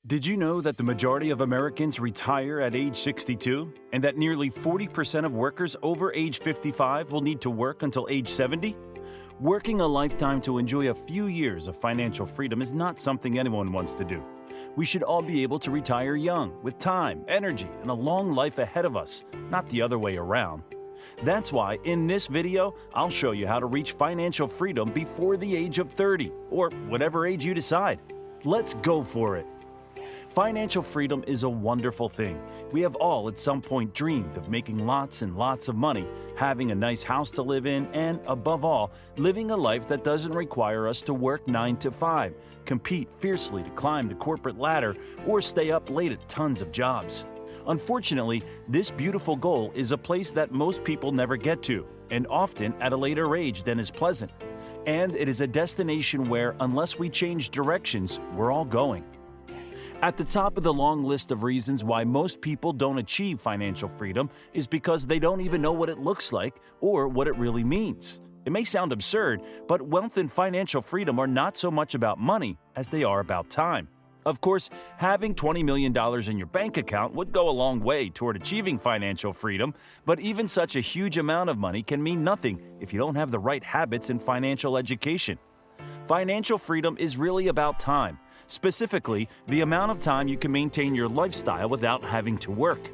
Did you know that the majority of Americans retire at age 62 and that nearly 40% of workers over age 55 will need to work until age 70? Working a lifetime to enjoy a few years of financial freedom is not something anyone wants to do. We should all be able to retire young, with time, energy, and a long life ahead of us, not the other way around. That's why in this video, I'll show you how to reach financial freedom before the age of 30, or whatever age you decide. Let's go for it. Financial freedom is a wonderful thing. We have all at some point dreamed of making lots and lots of money, having a nice house to live in, and above all, living a life that doesn't require us to work 9 to 5, compete fiercely to climb the corporate ladder, or stay up late at tons of jobs. Unfortunately, this beautiful goal is a place that most people never get to, and often at a later age than is pleasant. And it is a destination where, unless we change directions, we're all going. At the top of the long list of reasons why most people don't achieve financial freedom is because they don't even know what it looks like or what it really means. It may sound absurd, but wealth and financial freedom are not so much about money as they are about time. Of course, having $20 million in your bank account would go a long way toward achieving financial freedom, but even such a huge amount of money can mean nothing if you don't have the right habits and financial education. Financial freedom is really about time. Specifically, the amount of time you can maintain your lifestyle without having to work.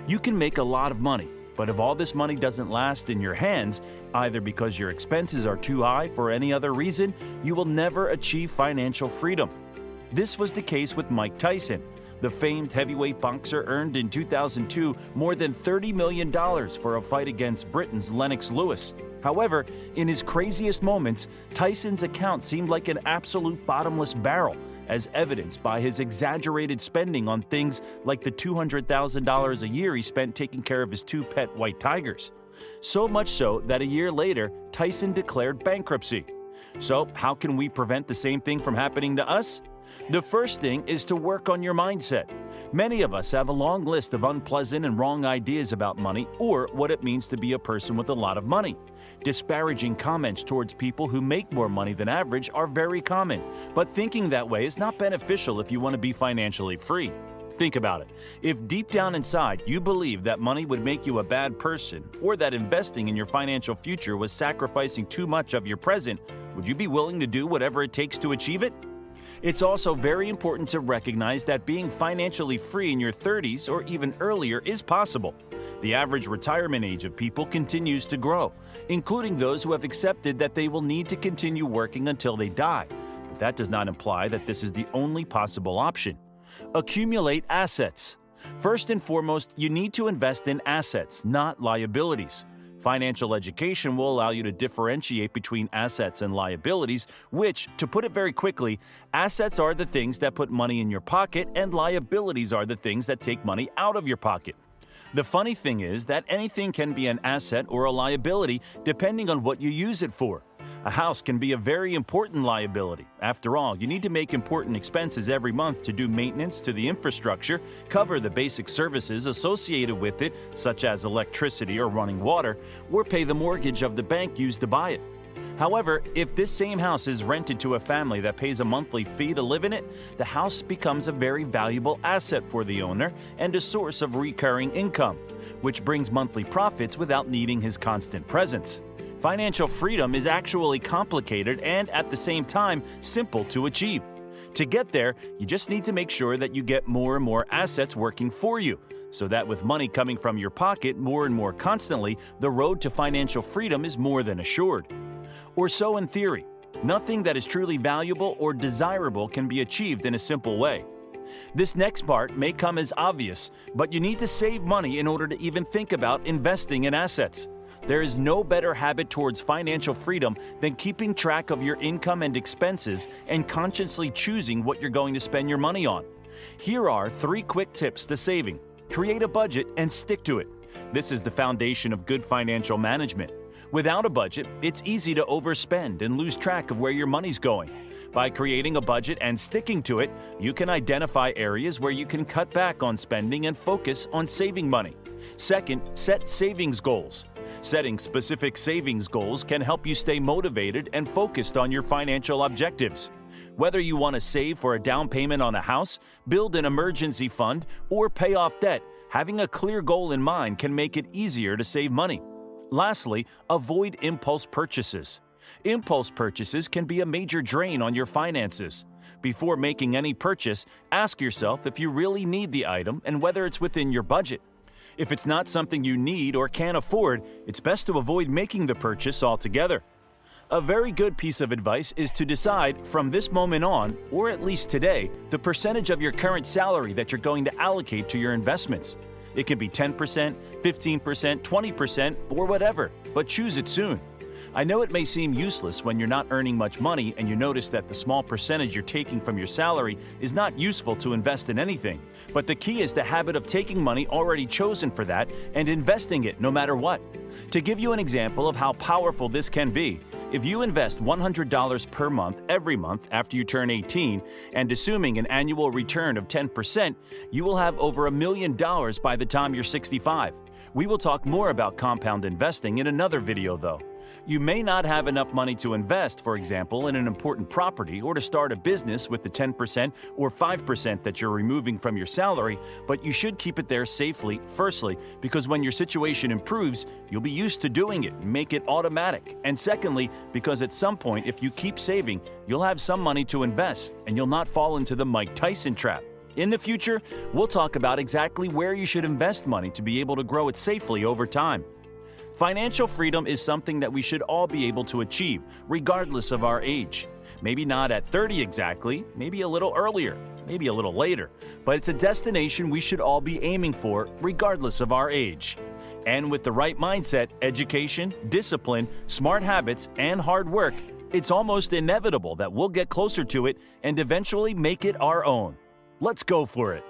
You can make a lot of money, but if all this money doesn't last in your hands, either because your expenses are too high for any other reason, you will never achieve financial freedom. This was the case with Mike Tyson. The famed heavyweight boxer earned in 2002 more than $30 million for a fight against Britain's Lennox Lewis. However, in his craziest moments, Tyson's account seemed like an absolute bottomless barrel, as evidenced by his exaggerated spending on things like the $200,000 a year he spent taking care of his 2 pet white tigers. So much so that a year later, Tyson declared bankruptcy. So, how can we prevent the same thing from happening to us? The first thing is to work on your mindset. Many of us have a long list of unpleasant and wrong ideas about money or what it means to be a person with a lot of money. Disparaging comments towards people who make more money than average are very common, but thinking that way is not beneficial if you want to be financially free. Think about it. If deep down inside you believe that money would make you a bad person, or that investing in your financial future was sacrificing too much of your present, would you be willing to do whatever it takes to achieve it? It's also very important to recognize that being financially free in your 30s or even earlier is possible. The average retirement age of people continues to grow, including those who have accepted that they will need to continue working until they die. But that does not imply that this is the only possible option. Accumulate assets. First and foremost, you need to invest in assets, not liabilities. Financial education will allow you to differentiate between assets and liabilities, which, to put it very quickly, assets are the things that put money in your pocket and liabilities are the things that take money out of your pocket. The funny thing is that anything can be an asset or a liability depending on what you use it for. A house can be a very important liability. After all, you need to make important expenses every month to do maintenance to the infrastructure, cover the basic services associated with it, such as electricity or running water, or pay the mortgage of the bank used to buy it. However, if this same house is rented to a family that pays a monthly fee to live in it, the house becomes a very valuable asset for the owner and a source of recurring income, which brings monthly profits without needing his constant presence. Financial freedom is actually complicated and, at the same time, simple to achieve. To get there, you just need to make sure that you get more and more assets working for you, so that with money coming from your pocket more and more constantly, the road to financial freedom is more than assured. Or so in theory. Nothing that is truly valuable or desirable can be achieved in a simple way. This next part may come as obvious, but you need to save money in order to even think about investing in assets. There is no better habit towards financial freedom than keeping track of your income and expenses and consciously choosing what you're going to spend your money on. Here are 3 quick tips to saving. Create a budget and stick to it. This is the foundation of good financial management. Without a budget, it's easy to overspend and lose track of where your money's going. By creating a budget and sticking to it, you can identify areas where you can cut back on spending and focus on saving money. Second, set savings goals. Setting specific savings goals can help you stay motivated and focused on your financial objectives. Whether you want to save for a down payment on a house, build an emergency fund, or pay off debt, having a clear goal in mind can make it easier to save money. Lastly, avoid impulse purchases. Impulse purchases can be a major drain on your finances. Before making any purchase, ask yourself if you really need the item and whether it's within your budget. If it's not something you need or can't afford, it's best to avoid making the purchase altogether. A very good piece of advice is to decide from this moment on, or at least today, the percentage of your current salary that you're going to allocate to your investments. It can be 10%, 15%, 20%, or whatever, but choose it soon. I know it may seem useless when you're not earning much money and you notice that the small percentage you're taking from your salary is not useful to invest in anything, but the key is the habit of taking money already chosen for that and investing it no matter what. To give you an example of how powerful this can be, if you invest $100 per month every month after you turn 18, and assuming an annual return of 10%, you will have over $1 million by the time you're 65. We will talk more about compound investing in another video though. You may not have enough money to invest, for example, in an important property or to start a business with the 10% or 5% that you're removing from your salary, but you should keep it there safely, firstly, because when your situation improves, you'll be used to doing it and make it automatic, and secondly, because at some point, if you keep saving, you'll have some money to invest and you'll not fall into the Mike Tyson trap. In the future, we'll talk about exactly where you should invest money to be able to grow it safely over time. Financial freedom is something that we should all be able to achieve, regardless of our age. Maybe not at 30 exactly, maybe a little earlier, maybe a little later, but it's a destination we should all be aiming for, regardless of our age. And with the right mindset, education, discipline, smart habits, and hard work, it's almost inevitable that we'll get closer to it and eventually make it our own. Let's go for it.